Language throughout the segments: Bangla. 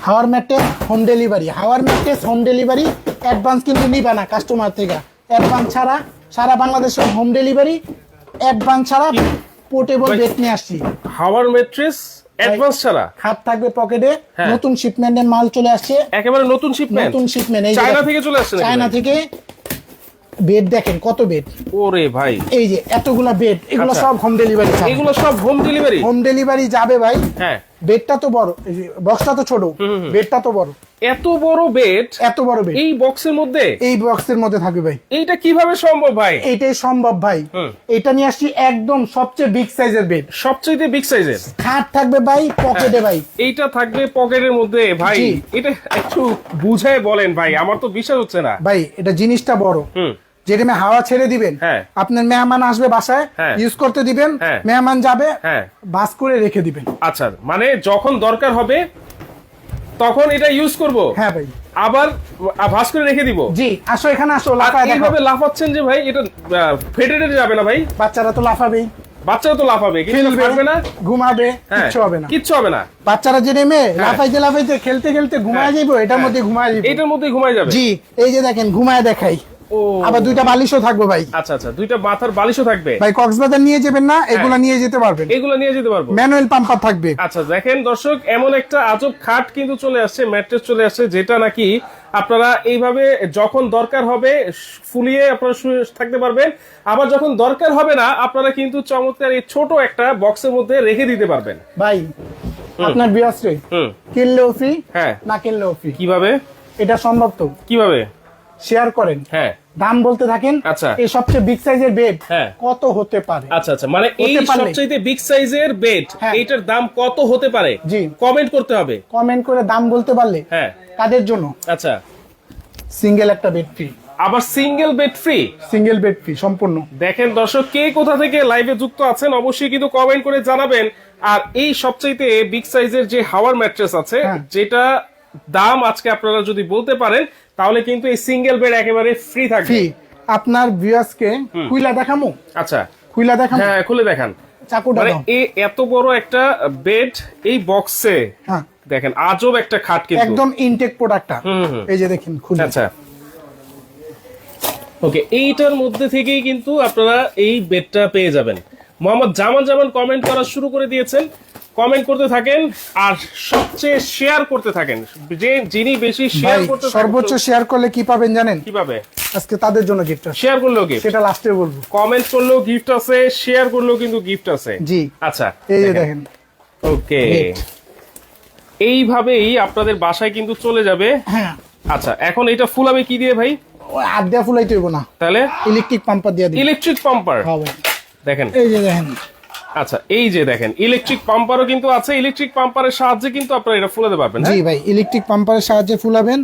হাওয়ার ম্যাট্রেস হোম ডেলিভারি, হাওয়ার ম্যাট্রেস হোম ডেলিভারি। অ্যাডভান্স কিন্তু নিবা না কাস্টমার থেকে, অ্যাডভান্স ছাড়া সারা বাংলাদেশে হোম ডেলিভারি, অ্যাডভান্স ছাড়া পোর্টেবল বেড নিয়ে আসছি। হাওয়ার ম্যাট্রেস অ্যাডভান্স ছাড়া, খাট থাকবে পকেটে, নতুন শিপমেন্টের মাল চলে আসছে, একেবারে নতুন শিপমেন্ট, নতুন শিপমেন্ট, এই চায়না থেকে চলে আসছে, চায়না থেকে। বেড দেখেন কত বেড, ওরে ভাই, এই যে এতগুলা বেড, এগুলো সব হোম ডেলিভারি, এগুলো সব হোম ডেলিভারি, হোম ডেলিভারি যাবে ভাই। হ্যাঁ, বেডটা তো বড়, বক্সটা তো ছোট, বেডটা তো বড়। এত বড় বেড, এত বড় বেড এই বক্সের মধ্যে, এই বক্সের মধ্যে থাকবে ভাই। এইটা কিভাবে সম্ভব ভাই? এইটাই সম্ভব ভাই। এটা নিয়ে আসছি একদম সবচেয়ে বিগ সাইজের বেড, সবচেয়ে বিগ সাইজের খাট থাকবে ভাই পকেটে ভাই, এইটা থাকবে পকেটের মধ্যে ভাই। এটা একটু বুঝায় বলেন ভাই, আমার তো বিশ্বাস হচ্ছে না ভাই। এটা জিনিসটা বড়, যেটা হাওয়া ছেড়ে দিবেন, আপনার মেহমান আসবে বাসায়, ইউজ করতে দিবেন, মেহমান যাবে, বাস করে রেখে দিবেন। আচ্ছা, মানে যখন দরকার হবে তখন এটা ইউজ করব। হ্যাঁ ভাই, আবার ভাঁজ করে রেখে দিব। জি, আসো এখানে আসো, লাফায় দেখো। এইভাবে লাফাচ্ছেন যে ভাই, এটা ফেটে যাবে না ভাই? বাচ্চারা তো লাফাবেই, বাচ্চারা তো লাফাবে, কিন্তু পারবে না, ঘুমাবে, কিচ্ছু হবে না, কিচ্ছু হবে না। বাচ্চারা যে নেমে লাফাইতে লাফাইতে খেলতে খেলতে ঘুমায় যাইবো, এটার মধ্যে ঘুমায় যাবে, এটার মধ্যে ঘুমায় যাবে। জি, এই যে দেখেন ঘুমায় দেখাই। আবার দুইটা বালিশও থাকবে ভাই। আচ্ছা আচ্ছা, দুইটা মাথার বালিশও থাকবে ভাই। কক্সবাজার নিয়ে যাবেন না, এগুলা নিয়ে যেতে পারবেন, এগুলো নিয়ে যেতে পারবো, ম্যানুয়াল পাম্পার থাকবে। আচ্ছা, দেখেন দর্শক, এমন একটা আজব খাট কিন্তু চলে আসছে, ম্যাট্রেস চলে আসছে, যেটা নাকি আপনারা এইভাবে যখন দরকার হবে ফুলিয়ে আপনারা শুয়ে থাকতে পারবেন, আবার যখন দরকার হবে না আপনারা কিন্তু চমৎকার এই ছোট একটা বক্সের মধ্যে রেখে দিতে পারবেন ভাই। আপনার বিয়াসরে কিনলেও ফ্রি, না কিনলেও ফ্রি। কিভাবে এটা সম্ভব? তো কিভাবে? শেয়ার করেন, দাম বলতে থাকেন। আচ্ছা, এই সবচেয়ে বিগ সাইজের বেড কত হতে পারে? আচ্ছা আচ্ছা, মানে এই সবচেয়ে বিগ সাইজের বেড, এইটার দাম কত হতে পারে? জি, কমেন্ট করতে হবে, কমেন্ট করে দাম বলতে পারলে তাদের জন্য আচ্ছা সিঙ্গেল একটা বেড ফ্রি। আবার single bed free, single bed free সম্পূর্ণ। দেখেন দর্শক, কে কোথা থেকে লাইভে যুক্ত আছেন অবশ্যই কিন্তু কমেন্ট করে জানাবেন। আর এই সবচাইতে বিগ সাইজের যে হাওয়ার ম্যাট্রেস আছে, যেটা দাম আজকে আপনারা যদি বলতে পারেন তাহলে কিন্তু এই সিঙ্গেল বেড একেবারে ফ্রি থাকবে। আপনার ভিউয়ার্সকে খুইলা দেখামু। আচ্ছা, খুইলা দেখামু, হ্যাঁ খুলে দেখান। চাকুটা দাও। এই এত বড় একটা বেড এই বক্সে, দেখেন আজব একটা খাট, কিন্তু একদম ইনটেক প্রোডাক্টটা। এই যে দেখেন খুলে। আচ্ছা, ওকে, এইটার মধ্যে থেকেই কিন্তু আপনারা এই বেডটা পেয়ে যাবেন। মোহাম্মদ জামান কমেন্ট করা শুরু করে দিয়েছেন, কমেন্ট করতে থাকেন আর সবচেয়ে শেয়ার করতে থাকেন। যিনি বেশি শেয়ার করতে, সর্বোচ্চ শেয়ার করলে কি পাবেন জানেন? কিভাবে? আজকে তাদের জন্য গিফট আছে। শেয়ার করলেও গিফট, সেটা লাস্টে বলবো। কমেন্ট করলেও গিফট আছে, শেয়ার করলেও কিন্তু গিফট আছে। জি, আচ্ছা, এই যে দেখেন। ওকে, এইভাবেই আপনাদের বাসায় কিন্তু চলে যাবে। হ্যাঁ, আচ্ছা, এখন এটা ফুলাবে কি দিয়ে ভাই? ওই হাত দিয়ে ফুলাইতে হইব না, তাহলে ইলেকট্রিক পাম্পার দিয়ে দিই। ইলেকট্রিক পাম্পার, দেখেন, এই যে দেখেন। আচ্ছা, এই যে দেখেন, ইলেকট্রিক পাম্পারও কিন্তু আছে। ইলেকট্রিক পাম্পারের সাহায্যে কিন্তু আপনারা এটা ফুলাতে পারবেন। জি ভাই, ইলেকট্রিক পাম্পারের সাহায্যে ফুলাবেন,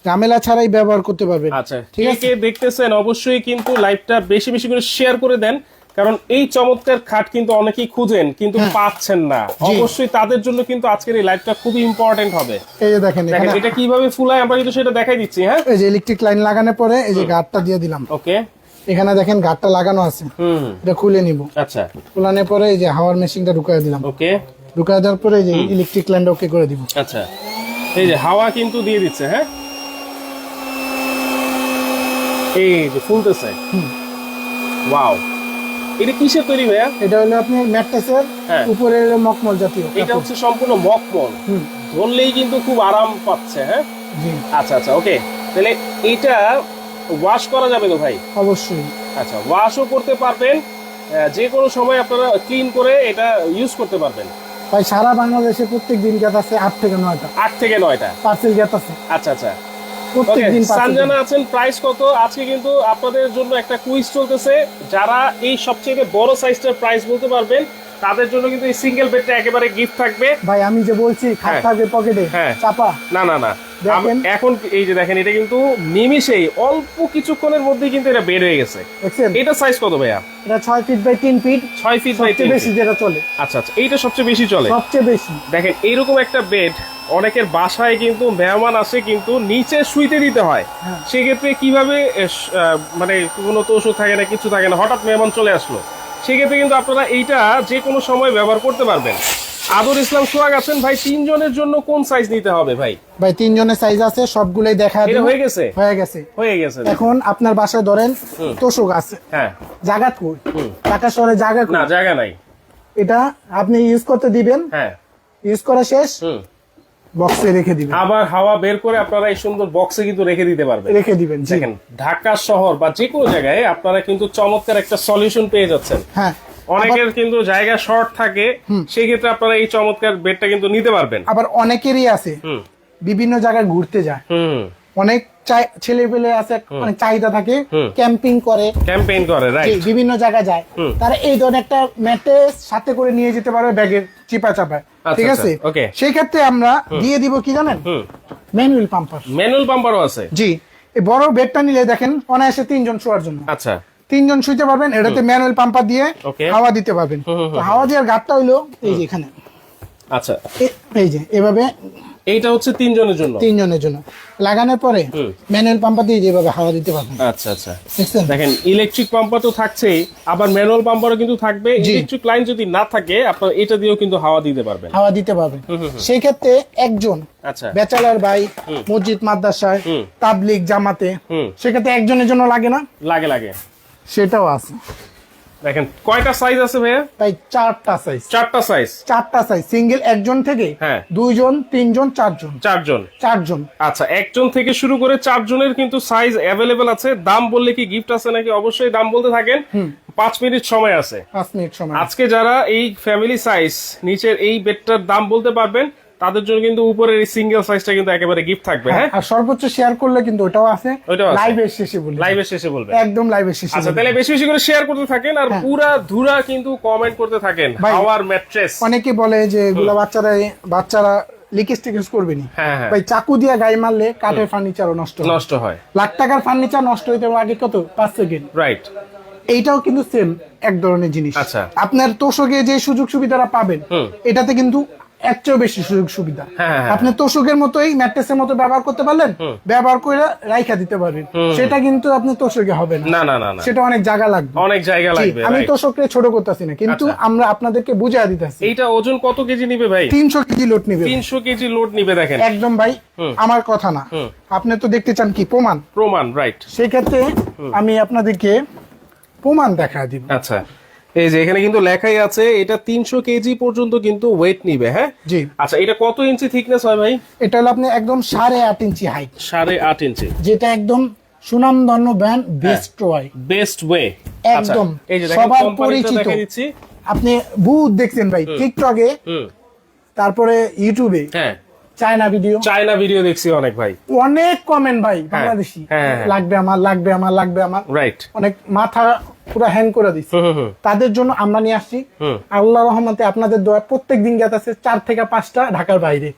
ঝামেলা ছাড়াই ব্যবহার করতে পারবেন। আচ্ছা, ঠিক আছে, দেখতেছেন অবশ্যই কিন্তু লাইভটা বেশি বেশি করে শেয়ার করে দেন, কারণ এই চমৎকার খাট কিন্তু অনেকেই খুঁজেন কিন্তু পাচ্ছেন না। অবশ্যই তাদের জন্য কিন্তু আজকের এই লাইভটা খুবই ইম্পর্টেন্ট হবে। এই যে দেখেন এটা কিভাবে ফুলায় আমরা কিন্তু সেটা দেখাই দিচ্ছি। হ্যাঁ, এই যে ইলেকট্রিক লাইন লাগানোর পরে এই যে গার্ডটা দিয়ে দিলাম। ওকে, এখানে দেখেন গার্ডটা লাগানো আছে, এটা খুলে নিব। আচ্ছা, খোলানোর পরে এই যে হাওয়ার মেশিনটা ঢুকায় দিলাম। ওকে, ঢুকায় দেওয়ার পরে এই যে ইলেকট্রিক লাইনটা ওকে করে দিব। আচ্ছা, এই যে হাওয়া কিন্তু দিয়ে দিচ্ছে। হ্যাঁ, এই যে ফুলতেছে। ওয়াও, এটা কিসের তৈরি ভাইয়া? এটা হলো আপনার ম্যাট্রেসের উপরে হলো মকমল জাতীয়। এটা হচ্ছে সম্পূর্ণ মকমল, ধরলেই কিন্তু খুব আরাম পাচ্ছে। হ্যাঁ, আচ্ছা আচ্ছা, ওকে, তাহলে এটা ওয়াশ করা যাবে তো ভাই? অবশ্যই। আচ্ছা, ওয়াশও করতে পারবেন, যে কোনো সময় আপনারা ক্লিন করে এটা ইউজ করতে পারবেন। ভাই সারা বাংলাদেশে প্রত্যেক দিন গ্যাস আছে 8 থেকে 9টা। 8 থেকে 9টা পার্সেল গ্যাস আছে। আচ্ছা আচ্ছা, প্রত্যেকদিন। সঞ্জনা আছেন, প্রাইস কত? আজকে কিন্তু আপনাদের জন্য একটা কুইজ চলতেছে, যারা এই সবচেয়ে বড় সাইজটার প্রাইস বলতে পারবেন তাদের জন্য কিন্তু এই সিঙ্গেল বেডটা একেবারে গিফট থাকবে। ভাই আমি যে বলছি খাট থাকবে পকেটে, চাপা না না না, এখন এই যে দেখেন, এটা কিন্তু নিমিষেই অল্প কিছুক্ষণের মধ্যে কিন্তু এটা বের হয়ে গেছে। এটা সাইজ কত ভাইয়া? এটা 6 feet by 3 feet. 6 feet by 3 feet বেশি যেটা চলে। আচ্ছা আচ্ছা, এইটা সবচেয়ে বেশি চলে, সবচেয়ে বেশি। দেখেন এইরকম একটা বেড অনেকের বাসায় কিন্তু মেহমান আসে কিন্তু নিচে শুইতে দিতে হয়। সেক্ষেত্রে কিভাবে, মানে কোনো তোষক থাকে না, কিছু থাকে না, হঠাৎ মেহমান চলে আসলো, সেক্ষেত্রে কিন্তু আপনারা এইটা যে কোনো সময় ব্যবহার করতে পারবেন। আদর ইসলাম সোহাগ আছেন ভাই, 3 জনের জন্য কোন সাইজ নিতে হবে ভাই? ভাই 3 জনের সাইজ আছে, সবগুলাই দেখা এটা দিই। হয়ে গেছে? হয়ে গেছে। হয়ে গেছে। এখন আপনার বাসায় ধরেন তোষক আছে, হ্যাঁ, জায়গা কই, ঢাকা শহরে জায়গা না কই, জায়গা নাই। এটা আপনি ইউজ করতে দিবেন, হ্যাঁ, ইউজ করা শেষ বক্সে রেখে দিবেন, আবার হাওয়া বের করে আপনারা এই সুন্দর বক্সে কিন্তু রেখে দিতে পারবেন। রেখে দিবেন। জি। দেখেন ঢাকা শহর বা যে কোনো জায়গায় আপনারা কিন্তু চমৎকার একটা সলিউশন পেয়ে যাচ্ছেন। হ্যাঁ, অনেকের কিন্তু জায়গা শর্ট থাকে, সেই ক্ষেত্রে আপনারা এই চমৎকার বেডটা কিন্তু নিতে পারবেন। আবার অনেকেরই আছে বিভিন্ন জায়গায় ঘুরতে যায়, হুম, অনেক ছেলে পেলে আছে, অনেক চাহিদা থাকে, ক্যাম্পিং করে, ক্যাম্পেইন করে, রাইট। বিভিন্ন জায়গায় যায়, তারা এই ধরনের একটা ম্যাট্রেস সাথে করে নিয়ে যেতে পারবে ব্যাগের চিপা চাপায়। ঠিক আছে, ওকে। সেই ক্ষেত্রে আমরা দিয়ে দিব কি জানেন, ম্যানুয়াল পাম্পার। ম্যানুয়াল পাম্পারও আছে? জি। এই বড় বেডটা নিলে দেখেন অনায়াসে 3 জন শোয়ার জন্য, আচ্ছা, 3 জন শুইতে পারবেন। এটাতে ম্যানুয়াল পাম্পার দিয়ে Okay. হাওয়া দিতে পারবেন। তো হাওয়া দেওয়ার গাতটা হইলো এই যে এখানে, আচ্ছা, এই যে এভাবে এইটা হচ্ছে 3 জনের জন্য। 3 জনের জন্য লাগানোর পরে ম্যানুয়াল পাম্পার দিয়ে যেভাবে হাওয়া দিতে পারবেন। আচ্ছা আচ্ছা, দেখছেন? দেখেন ইলেকট্রিক পাম্পার তো থাকছেই, আবার ম্যানুয়াল পাম্পারও কিন্তু থাকবে। ইলেকট্রিক লাইন যদি না থাকে আপনারা এটা দিয়েও কিন্তু হাওয়া দিতে পারবেন। হাওয়া দিতে পারবেন। সেই ক্ষেত্রে একজন আচ্ছা, ব্যাচেলার ভাই মসজিদ মাদ্রাসায় তাবলিগ জামাতে, সেক্ষেত্রে একজনের জন্য লাগে না, লাগে লাগে। সেটাও আছে। দেখেন কয়টা সাইজ আছে ভাইয়া? তাই 4টা সাইজ, 4টা সাইজ। 4টা সাইজ, সিঙ্গেল একজন থেকে হ্যাঁ। 2 জন 3 জন 4 জন 4 জন। 4 জন। আচ্ছা, একজন থেকে শুরু করে 4 জনের কিন্তু সাইজ অ্যাভেলেবেল আছে। দাম বললে কি গিফট আছে নাকি? অবশ্যই দাম বলতে থাকেন, 5 মিনিট সময় আছে। 5 মিনিট সময়। আজকে যারা এই ফ্যামিলি সাইজ নিচের এই বেডটার দাম বলতে পারবেন তাদের জন্য কিন্তু উপরের এই সিঙ্গেল সাইজটা কিন্তু একেবারে গিফট থাকবে। হ্যাঁ, আর সর্বোচ্চ শেয়ার করলে কিন্তু ওটাও আছে, ওটাও আছে। লাইভের শেষে বলি, লাইভের শেষে বলবেন। একদম লাইভের শেষে। আচ্ছা, তাহলে বেশি বেশি করে শেয়ার করতে থাকেন আর পুরা ধুরা কিন্তু কমেন্ট করতে থাকেন। ভাই, হাওয়ার ম্যাট্রেস অনেকে বলে যে এগুলা বাচ্চারা লিকেজ টিকেজ করবে নি। হ্যাঁ, হ্যাঁ। ভাই চাকু দিয়ে গায়ে মারলে কাঠের ফার্নিচারও নষ্ট হয়। নষ্ট হয়। লাখ টাকার ফার্নিচার নষ্ট হইতে আগে কত 5 সেকেন্ড। রাইট। এইটাও কিন্তু সেম এক ধরনের জিনিস। আচ্ছা। আপনার তোষকে যে সুযোগ সুবিধাটা পাবেন এটাতে কিন্তু এর চেয়েও বেশি সুযোগ সুবিধা। হ্যাঁ, হ্যাঁ। আপনি তোষকের মতোই ম্যাট্রেসের মতো ব্যবহার করতে পারলেন, ব্যবহার করে রাইখা দিতে পারবেন, সেটা কিন্তু আপনি তোষকে হবে না। না না না না, সেটা অনেক জায়গা লাগবে, অনেক জায়গা জি, লাগবে। আমি right. তোষককে ছোট করতেছি না, কিন্তু আমরা আপনাদেরকে বুঝিয়ে দিতেছি। এইটা ওজন কত কেজি নিবে ভাই? 300 কেজি লোড নিবে। 300 কেজি লোড নিবে। দেখেন একদম ভাই, আমার কথা না, আপনি তো দেখতে চান কি প্রমাণ। প্রমাণ, রাইট। সেই ক্ষেত্রে আমি আপনাদেরকে প্রমাণ দেখা দিব। আচ্ছা, এই যে এখানে কিন্তু লেখাই আছে এটা 300 কেজি পর্যন্ত কিন্তু ওয়েট নিবে। হ্যাঁ, জি। আচ্ছা, এটা কত ইঞ্চি থিকনেস হয় ভাই? এটা হলো আপনি একদম 8.5 ইঞ্চি হাইট, 8.5 ইঞ্চি, যেটা একদম সুনামধন্য brand best way, best way. একদম এই যে দেখেন সবার কোম্পানিটা পরিচিত। দেখাই দিচ্ছি। আপনি বুথ দেখছেন ভাই টিকটকে, তারপরে ইউটিউবে, হ্যাঁ, চায়না ভিডিও, চায়না ভিডিও দেখছি অনেক ভাই, অনেক কমেন্ট ভাই বাংলাদেশি, হ্যাঁ। লাগবে আমার, লাগবে আমার, লাগবে আমার, রাইট। অনেক মাথা পুরো হ্যাং করে দিচ্ছে। তাদের জন্য আমরা নিয়ে আসছি আল্লাহ রহমতে, আপনাদের দোয়া প্রত্যেক দিন যাচ্ছে 4 থেকে 5টা ঢাকার বাইরে,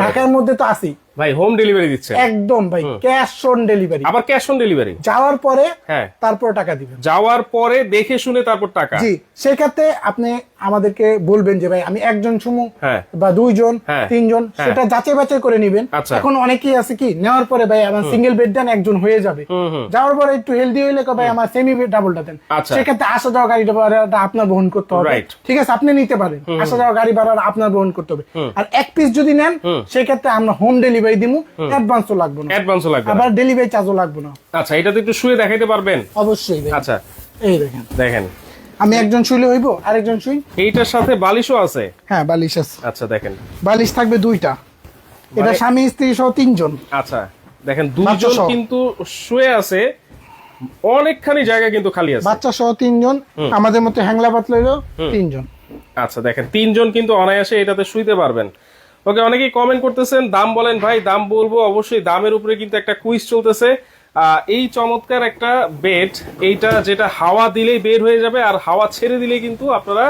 ঢাকার মধ্যে তো আসি ভাই। হোম ডেলিভারি দিচ্ছে একদম ভাই, ক্যাশ অন ডেলিভারি। আবার ক্যাশ অন ডেলিভারি যাওয়ার পরে হ্যাঁ, তারপর টাকা দিবেন, যাওয়ার পরে দেখে শুনে তারপর টাকা। জি। সেক্ষেত্রে আপনি আমাদেরকে বলবেন যে ভাই আমি একজন সুমু হ্যাঁ, বা 2 জন হ্যাঁ, 3 জন, সেটা যাচাই বাছাই করে নিবেন। আচ্ছা। এখন অনেকেই আছে কি নেওয়ার পরে ভাই আমার সিঙ্গেল বেড দেন, একজন হয়ে যাবে, যাওয়ার পরে একটু হেলদি হইলে ভাই আমার সেমি বেড ডাবলটা দেন। আচ্ছা। সেক্ষেত্রে আসা যাওয়া গাড়ি ভাড়াটা আপনার বহন করতে হবে। Right. ঠিক আছে, আপনি নিতে পারেন, আসা যাওয়া গাড়ি ভাড়া আপনার বহন করতে হবে। আর এক পিস যদি নেন সেক্ষেত্রে আমরা হোম ডেলিভারি দিমু, অ্যাডভান্সও লাগবে না, অ্যাডভান্সও লাগবে না, আবার ডেলিভারি চার্জও লাগবে না। আচ্ছা, এটা তো একটু শুয়ে দেখাইতে পারবেন? অবশ্যই ভাই। আচ্ছা, এই দেখেন, দেখেন আমি একজন শুইলে হইব, আরেকজন শুই। এইটার সাথে বালিশও আছে? হ্যাঁ, বালিশ আছে। আচ্ছা, দেখেন বালিশ থাকবে 2টা, এটা স্বামী স্ত্রী সহ 3 জন। আচ্ছা, দেখেন 2 জন সহ। কিন্তু শুয়ে আছে, অনেকখানি জায়গা কিন্তু খালি আছে। বাচ্চা সহ 3 জন, আমাদের মতো হ্যাংলা পাতলা হইলো 3 জন। আচ্ছা, দেখেন 3 জন কিন্তু অনায়াসে এটাতে শুইতে পারবেন। ওকে, অনেকেই কমেন্ট করতেছেন দাম বলেন ভাই। দাম বলবো অবশ্যই, দামের উপরে কিন্তু একটা কুইজ চলতেছে। এই চমৎকার একটা বেড, এইটা যেটা হাওয়া দিলেই বের হয়ে যাবে, আর হাওয়া ছেড়ে দিলে কিন্তু আপনারা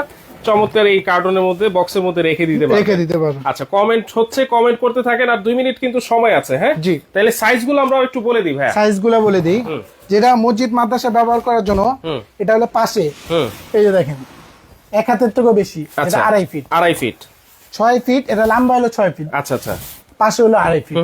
চমৎকার এই কার্টনের মধ্যে, বক্সের মধ্যে রেখে দিতে পারবেন। আচ্ছা, কমেন্ট হচ্ছে, কমেন্ট করতে থাকেন, আর 2 মিনিট কিন্তু সময় আছে। হ্যাঁ, জি। তাহলে সাইজগুলো আমরা একটু বলে দিই ভাই। সাইজগুলো বলে দিই, যেটা মসজিদ মাদ্রাসা ব্যবহার করার জন্য, এটা হলো পাশে, এই যে দেখেন 1 হাতের থেকেও বেশি, এটা 2.5 ফিট। 2.5 ফিট, 6 ফিট, এটা লম্বা হলো 6 ফিট। আচ্ছা আচ্ছা, পাশে হলো 2.5 ফিট।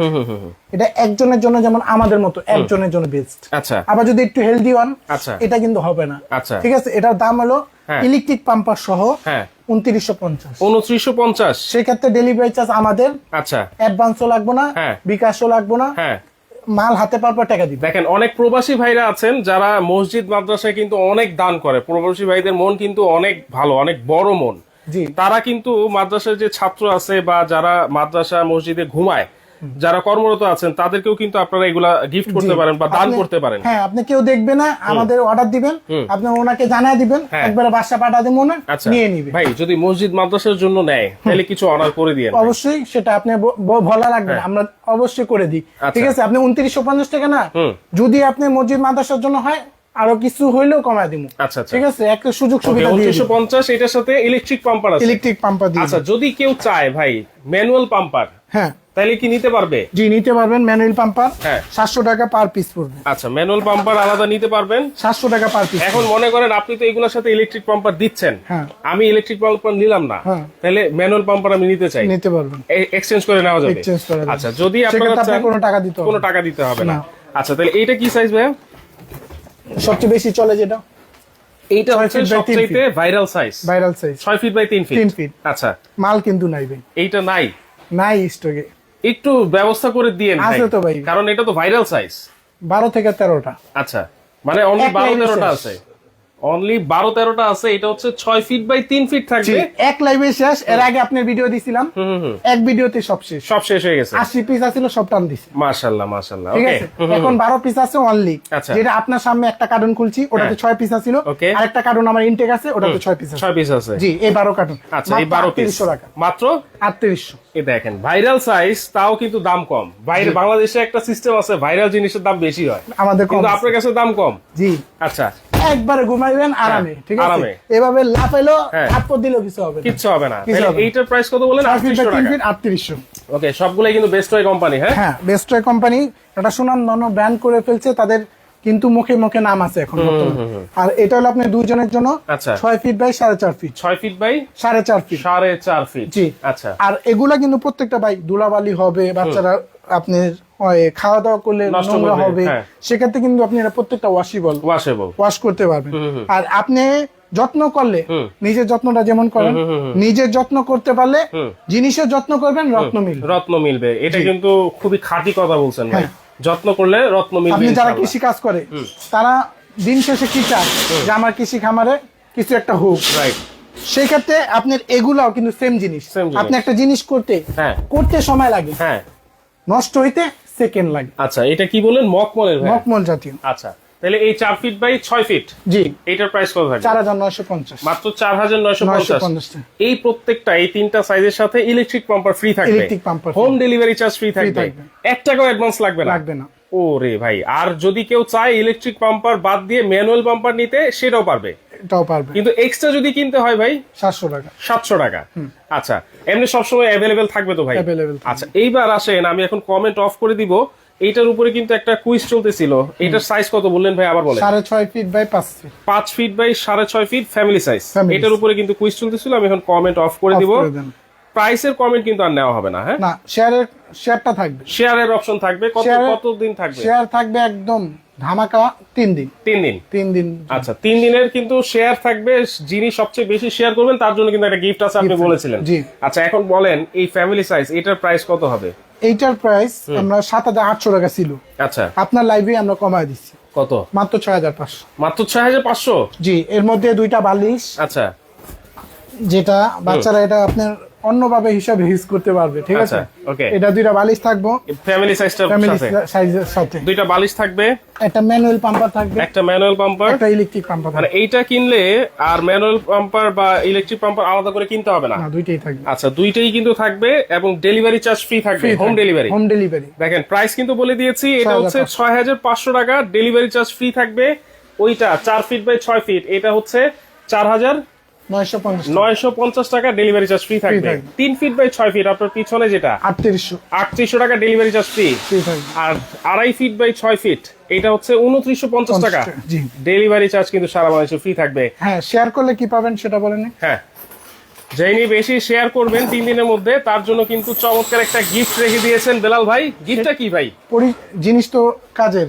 এটা একজনের জন্য, যেমন আমাদের মতো একজনের জন্য বেস্ট। আচ্ছা, আবার যদি একটু হেলদি হন, আচ্ছা, এটা কিন্তু হবে না। আচ্ছা, ঠিক আছে, এটার দাম হলো হ্যাঁ, ইলেকট্রিক পাম্পার সহ হ্যাঁ 2950। 2950। সেক্ষেত্রে ডেলিভারি চার্জ আমাদের, আচ্ছা অ্যাডভান্সও লাগবে না, হ্যাঁ। বিকাশও লাগবে না, হ্যাঁ মাল হাতে পাওয়ার পর টাকা দিবে। দেখেন অনেক প্রবাসী ভাইরা আছেন যারা মসজিদ মাদ্রাসায় কিন্তু অনেক দান করে। প্রবাসী ভাইদের মন কিন্তু অনেক ভালো, অনেক বড় মন। জি, তারা কিন্তু মাদ্রাসার যে ছাত্র আছে বা যারা মাদ্রাসা মসজিদে ঘুমায়, যারা কর্মরত আছেন, তাদেরকেও কিন্তু আপনারা এগুলা গিফট করতে পারেন বা দান করতে পারেন। হ্যাঁ, আপনি কেউ দেখবে না, আমাদের অর্ডার দিবেন, আপনি ওনাকে জানায় দিবেন, হ্যাঁ। একবারে বাসা পাঠা দেবো না, আচ্ছা নিয়ে নিবে। ভাই যদি মসজিদ মাদ্রাসার জন্য নেয় তাহলে কিছু অনার করে দিয়ে অবশ্যই সেটা আপনি বলা লাগবে না, আমরা অবশ্যই করে দিই। আচ্ছা। ঠিক আছে, আপনি 2950 টাকা না, যদি আপনি মসজিদ মাদ্রাসার জন্য হয় আরো কিছু হইলেও কমায় দিব। আচ্ছা আচ্ছা ঠিক আছে, একটা সুযোগ সুবিধা দিয়ে দিই। 2950 এটার সাথে ইলেকট্রিক পাম্পার আছে। ইলেকট্রিক পাম্পার দিয়ে আচ্ছা দিই। যদি কেউ চায় ভাই ম্যানুয়াল পাম্পার, হ্যাঁ, তাহলে কি নিতে পারবে? জি নিতে পারবেন। ম্যানুয়াল পাম্পার হ্যাঁ। 700 টাকা পার পিস পড়বে। আচ্ছা ম্যানুয়াল পাম্পার আলাদা নিতে পারবেন 700 টাকা পার পিস। এখন মনে করেন আপনি তো এগুলোর সাথে ইলেকট্রিক পাম্পার দিচ্ছেন, হ্যাঁ। আমি ইলেকট্রিক পাম্পার নিলাম না, হ্যাঁ। তাহলে ম্যানুয়াল পাম্পার আমি নিতে চাই, নিতে পারবেন, এক্সচেঞ্জ করে নেওয়া যাবে? এক্সচেঞ্জ করা যাবে। আচ্ছা যদি আপনারা সেক্ষেত্রে চান আপনার কোনো টাকা দিতে হবে কোনো না। টাকা দিতে হবে না। না। আচ্ছা তাহলে এইটা কি সাইজ ভাইয়া? সবচেয়ে বেশি চলে যেটা এইটা 6 হচ্ছে feet by 3 সবচেয়ে viral size, viral size, 6 feet by 3 feet. 3 feet. আচ্ছা মাল কিন্তু নাই ভাই, এইটা নাই, নাই স্টকে। একটু ব্যবস্থা করে দিয়েন আছে তো ভাই। কারণ এটা তো ভাইরাল সাইজ। 12 থেকে 13টা। আচ্ছা মানে অনলি এক 12-13টা লাইনে আছে, অনলি 12-13টা আছে। এটা হচ্ছে 6 ফিট বাই 3 ফিট জি, থাকবে। এক লাইভে শেষ। এর আগে আপনার ভিডিও দিছিলাম, এক ভিডিওতে সব শেষ। সব শেষ হয়ে গেছে। 80 পিস আছিল, সব টান দিছি। মাশাআল্লাহ মাশাআল্লাহ। ঠিক ওকে আছে, এখন 12 পিস আছে অনলি। আচ্ছা। যেটা আপনার সামনে একটা কার্টুন খুলছি, ওটাতে 6 পিস আছিল। Okay. আরেকটা কার্টুন আমার ইনটেক আছে, ওটাতে 6 পিস আছে। 6 পিস আছে। জি, এই 12 কার্টুন। আচ্ছা এই 12 পিস 3800 টাকা। মাত্র 3800। এই দেখেন ভাইরাল সাইজ, তাও কিন্তু দাম কম। বাইরে বাংলাদেশে একটা সিস্টেম আছে ভাইরাল জিনিসের দাম বেশি হয়, আমাদের কম কিন্তু আছে। আপনার কাছে দাম কম। জি, আচ্ছা একবারে ঘুমাইবেন আরামে। ঠিক আছে, আরামে। এভাবে লাফাইলো হ্যাঁ। হাতপর দিলেও কিছু হবে না। কিচ্ছু হবে না। কিছু তাহলে হবে না। এইটার প্রাইস কত বলেন? 6 ফিট 3800 বাই 3 টাকা। ফিট 3800। ওকে সবগুলাই কিন্তু বেস্ট ওয়ে কোম্পানি। হ্যাঁ হ্যাঁ, বেস্ট কোম্পানি এটা সুনামধন্য ব্র্যান্ড করে ফেলছে, তাদের কিন্তু মুখে মুখে নাম আছে এখন বর্তমানে। আর এটা হলো আপনি দুইজনের জন্য আচ্ছা। 6 feet by 4.5 feet. 6 feet by 4.5 feet. 4.5 feet. জি। আচ্ছা আর এগুলা কিন্তু প্রত্যেকটা বাইক ধুলাবালি হবে, বাচ্চারা আপনার খাওয়া দাওয়া করলে নষ্ট নোংরা করবে, হবে, হ্যাঁ। সেক্ষেত্রে কিন্তু আপনি এটা প্রত্যেকটা ওয়াশেবল, ওয়াশেবল। ওয়াশ করতে পারবেন। আর আপনি যত্ন করলে, নিজের যত্নটা যেমন করেন, নিজের যত্ন করতে পারলে জিনিসের যত্ন করবেন, রত্ন মিলবে। রত্ন মিলবে, এটা কিন্তু খুবই খাঁটি কথা বলছেন ভাই। যত্ন করলে রত্ন মিলবে। আপনি যারা ইনশাআল্লাহ। কৃষি কাজ করে তারা দিন শেষে কি চায় যে আমার কৃষি খামারে কিছু একটা হোক। রাইট। সেই ক্ষেত্রে আপনার এগুলাও কিন্তু সেম জিনিস। Same জিনিস। আপনি একটা জিনিস হ্যাঁ। করতে সময় লাগে, হ্যাঁ নষ্ট হইতে সেকেন্ড লাগে। আচ্ছা এটা কি বলেন? মকমলের ভাই। মকমল জাতীয়। আচ্ছা তাহলে এই 4 ফিট বাই 6 ফিট জি, এইটার প্রাইস কত থাকবে? 4950। মাত্র 4950। 950 এই প্রত্যেকটা এই তিনটা সাইজের সাথে ইলেকট্রিক পাম্পার ফ্রি থাকবে, Electric pumper home delivery charge free থাকবে, থাকবে। 1 টাকাও অ্যাডভান্স লাগবে না। লাগবে না। ও রে ভাই, আর যদি কেউ চায় ইলেকট্রিক পাম্পার বাদ দিয়ে ম্যানুয়াল পাম্পার নিতে সেটাও পারবে, এটাও পারবে। কিন্তু এক্সট্রা যদি কিনতে হয় ভাই 700 টাকা। 700 টাকা। আচ্ছা এমনি সবসময় অ্যাভেলেবেল থাকবে তো ভাই? Available থাকবে। আচ্ছা এইবার আসেন, আমি এখন কমেন্ট অফ করে দিব। এইটার উপরে কিন্তু একটা কুইজ চলতেছিল, এটার সাইজ কত বললেন ভাই আবার বলেন? 6.5 feet by 5 feet. 5 feet by 6.5 feet family size. Family এটার উপরে কিন্তু কুইজ চলতেছিল, আমি এখন কমেন্ট অফ করে Off দিব। করে দেন। প্রাইসের কমেন্ট কিন্তু আর নেওয়া হবে না। হ্যাঁ না, শেয়ারটা থাকবে। শেয়ারের অপশন থাকবে। Share- কত দিন থাকবে? শেয়ার থাকবে একদম ধামাকা 3 দিন। 3 দিন। 3 দিন। আচ্ছা 3 দিনের কিন্তু শেয়ার থাকবে। যিনি সবচেয়ে বেশি শেয়ার করবেন তার জন্য কিন্তু একটা গিফট আছে, আপনি বলেছিলেন। জি। আচ্ছা এখন বলেন এই ফ্যামিলি সাইজ এটার প্রাইস কত হবে? এইটার প্রাইস আমরা 7800 টাকা ছিল, আচ্ছা আপনার লাইভে আমরা কমায় দিচ্ছি কত? মাত্র 6500। মাত্র 6500। জি, এর মধ্যে 2টা বালিশ, আচ্ছা যেটা বাচ্চারা এটা আপনার অন্যভাবে হিসাবে ইউজ করতে পারবে। ঠিক আছে, আচ্ছা, okay. এটা 2টা বালিশ থাকবো ফ্যামিলি সাইজটার ফ্যামিলি সাথে সাইজের সাথে। 2টা বালিশ থাকবে, একটা ম্যানুয়াল পাম্পার থাকবে, একটা ম্যানুয়াল পাম্পার। একটা ইলেকট্রিক পাম্পার মানে থাকবে। এইটা কিনলে আর ম্যানুয়াল পাম্পার বা ইলেকট্রিক পাম্পার আলাদা করে কিনতে হবে না। না, দুইটাই থাকবে। আচ্ছা দুইটাই কিন্তু থাকবে এবং ডেলিভারি চার্জ ফ্রি থাকবে, হোম ডেলিভারি। Home delivery. দেখেন প্রাইস কিন্তু বলে দিয়েছি, এটা হচ্ছে 6500 টাকা, ডেলিভারি চার্জ ফ্রি থাকবে। ওইটা 4 ফিট বাই 6 ফিট, এটা হচ্ছে 950 4950 টাকা, ডেলিভারি চার্জ ফ্রি থাকবে। থাকবে। 3 ফিট বাই 6 ফিট আপনার পিছনে যেটা 3800 টাকা, ডেলিভারি চার্জ ফ্রি। থাকবে। আর 2.5 ফিট বাই 6 ফিট এটা হচ্ছে 2950 টাকা, জি। ডেলিভারি চার্জ কিন্তু সারা বাংলাদেশে ফ্রি থাকবে। হ্যাঁ, শেয়ার করলে কি পাবেন সেটা বলেন। হ্যাঁ যিনি বেশি শেয়ার করবেন 3 দিনের মধ্যে তার জন্য কিন্তু চমৎকার একটা গিফট রেখে দিয়েছেন বেলাল ভাই। গিফটটা কি ভাই? জিনিস তো কাজের,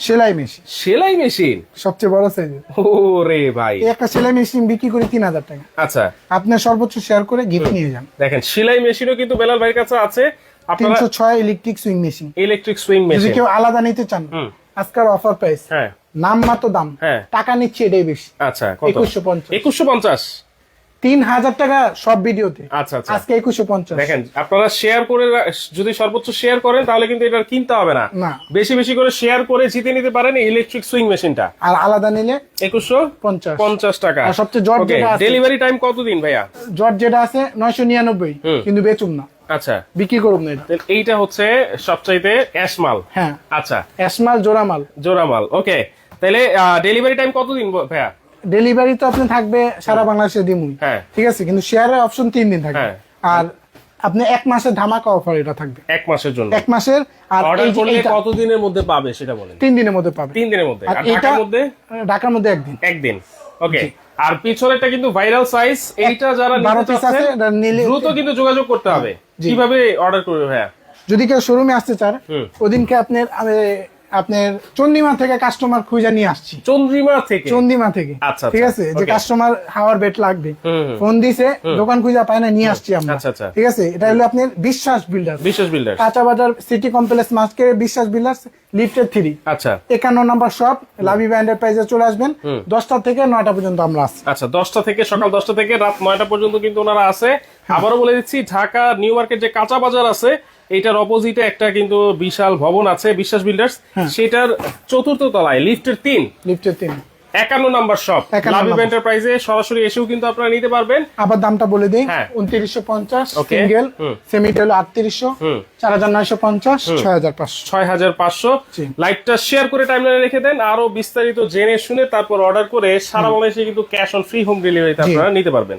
সেলাই মেশিন, সেলাই মেশিন, সবচেয়ে বড় সাইজের। ওরে ভাই, এই একটা সেলাই মেশিন বিক্রি করি 3000 টাকা। আচ্ছা, আপনার সর্বোচ্চ শেয়ার করে গিফট নিয়ে যান। দেখেন সেলাই মেশিনও কিন্তু বেলাল ভাইয়ের কাছে আছে। আপনারা 306 electric sewing machine, electric swing যদি মেশিন, কেউ আলাদা নিতে চান আজকের অফার প্রাইস, হ্যাঁ নাম মাত্র দাম, হ্যাঁ, টাকা নিচ্ছে এটাই বেশি। আচ্ছা কত? 2150, 2150, 3000 টাকা সব ভিডিওতে। আচ্ছা আচ্ছা, আজকে 2150। দেখেন আপনারা শেয়ার করে যদি সর্বোচ্চ শেয়ার করেন তাহলে কিন্তু এটা কিনতে হবে না, না, বেশি বেশি করে শেয়ার করে জিতে নিতে পারেন ইলেকট্রিক সুইং মেশিনটা। আর আলাদা নিলে 2150 টাকা। আর সবচেয়ে জট যেটা আছে, ডেলিভারি টাইম কতদিন ভাইয়া? জট যেটা আছে 999, কিন্তু বেচুম না, আচ্ছা, বিক্রি করুম না এটা। তাহলে এইটা হচ্ছে সবচাইতে অ্যাশমাল। হ্যাঁ, আচ্ছা, এসমাল জোড়ামাল। জোড়ামাল, ওকে। তাহলে ডেলিভারি টাইম কতদিন ভাইয়া? ডেলিভারি তো আপনি থাকবে সারা বাংলাদেশে দিমুই, হ্যাঁ ঠিক আছে, কিন্তু শেয়ারের অপশন 3 দিন থাকবে। হ্যাঁ। আর আপনি 1 মাসের ধামাকা অফার এটা থাকবে, 1 মাসের জন্য। 1 মাসের। আর অর্ডার এই যে করলে এইটা কতদিনের মধ্যে পাবে সেটা বলেন। 3 দিনের মধ্যে পাবে। 3 দিনের মধ্যে। আর আর এটা ঢাকার মধ্যে? ঢাকার মধ্যে 1 দিন। একদিন, ওকে। আর পিছনেরটা কিন্তু ভাইরাল সাইজ, এইটা যারা 12 নিতে পিস আছে, চাচ্ছেন এটা নিলে দ্রুত কিন্তু যোগাযোগ করতে হবে। জি। কিভাবে অর্ডার করবে ভাইয়া? যদি কেউ শোরুমে আসতে চান, ওদিনকে আপনার চন্ডিমা থেকে কাস্টমার খুঁজে নিয়ে আসছি। চন্দ্রিমা থেকে? চন্ডিমা থেকে, আচ্ছা, ঠিক আছে, যে okay. কাস্টমার হাওয়ার বেট লাগবে, ফোন দিছে, দোকান খুঁজে পায় না, নিয়ে আসছি আমরা। আচ্ছা, আচ্ছা। ঠিক আছে, এটা হলো আপনার বিশ্বাস বিল্ডার, বিশেষ বিল্ডার, কাঁচা বাজার সিটি কমপ্লেক্স মাস্কে বিশ্বাস বিল্ডার্স লিফটেড 3, আচ্ছা 51 নম্বর শপ, লাভি এন্টারপ্রাইজে চলে আসবেন। 10টা থেকে 9টা পর্যন্ত আমরা আছি। আচ্ছা, 10টা থেকে সকাল 10টা থেকে রাত 9টা পর্যন্ত কিন্তু ওনারা আছে। আবারও বলে দিচ্ছি, ঢাকা নিউ মার্কেট যে কাঁচা বাজার আছে এইটার অপোজিটে একটা কিন্তু বিশাল ভবন আছে বিশ্বাস বিল্ডার্স, সেটার 4th তলায় লিফটের 3, 51 নাম্বার শপ 51 লাভি নম্বর। এন্টারপ্রাইজে সরাসরি এসেও কিন্তু আপনারা নিতে পারবেন। আবার দামটা বলে দেই, হ্যাঁ। 2950 Okay. সিঙ্গেল, সেমিটা হলো 3800, 4950, 6500। 6500। জি। লাইভটা শেয়ার করে টাইমলাইনে রেখে দেন, আরো বিস্তারিত জেনে শুনে তারপর অর্ডার করে সারা বাংলাদেশে কিন্তু ক্যাশ অন ফ্রি হোম ডেলিভারিতে আপনারা নিতে পারবেন।